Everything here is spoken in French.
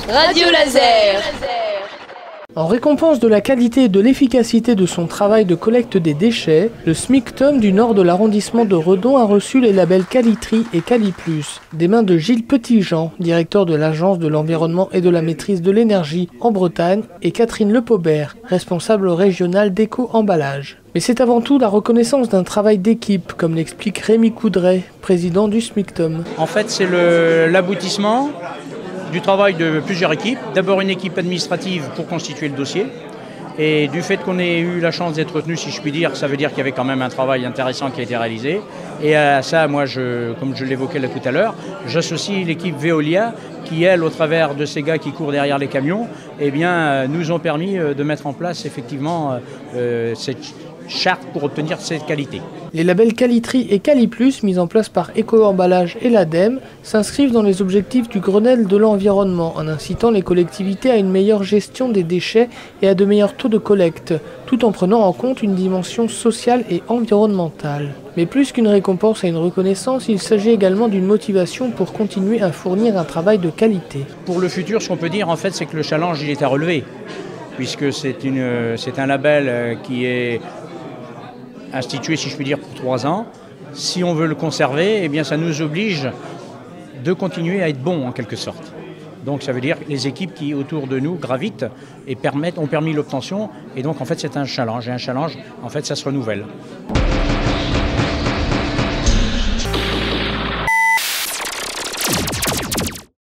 Radio Laser. En récompense de la qualité et de l'efficacité de son travail de collecte des déchets, le SMICTOM du nord de l'arrondissement de Redon a reçu les labels Qualitri et Qualiplus, des mains de Gilles Petitjean, directeur de l'Agence de l'environnement et de la maîtrise de l'énergie en Bretagne, et Catherine Lepaubert, responsable régionale d'éco-emballage. Mais c'est avant tout la reconnaissance d'un travail d'équipe, comme l'explique Rémi Coudray, président du SMICTOM. En fait, c'est l'aboutissement du travail de plusieurs équipes. D'abord une équipe administrative pour constituer le dossier. Et du fait qu'on ait eu la chance d'être retenu, si je puis dire, ça veut dire qu'il y avait quand même un travail intéressant qui a été réalisé. Et à ça, moi, comme je l'évoquais là tout à l'heure, j'associe l'équipe Veolia qui, elle, au travers de ces gars qui courent derrière les camions, eh bien, nous ont permis de mettre en place effectivement cette charte pour obtenir cette qualité. Les labels Qualitri et Qualiplus, mis en place par Éco-Emballage et l'ADEME, s'inscrivent dans les objectifs du Grenelle de l'environnement, en incitant les collectivités à une meilleure gestion des déchets et à de meilleurs taux de collecte, tout en prenant en compte une dimension sociale et environnementale. Mais plus qu'une récompense et une reconnaissance, il s'agit également d'une motivation pour continuer à fournir un travail de qualité. Pour le futur, ce qu'on peut dire, en fait, c'est que le challenge, il est à relever, puisque c'est un label qui est institué, si je puis dire, pour 3 ans. Si on veut le conserver, eh bien, ça nous oblige de continuer à être bons, en quelque sorte. Donc ça veut dire que les équipes qui, autour de nous, gravitent et ont permis l'obtention. Et donc, en fait, c'est un challenge. Et un challenge, en fait, ça se renouvelle.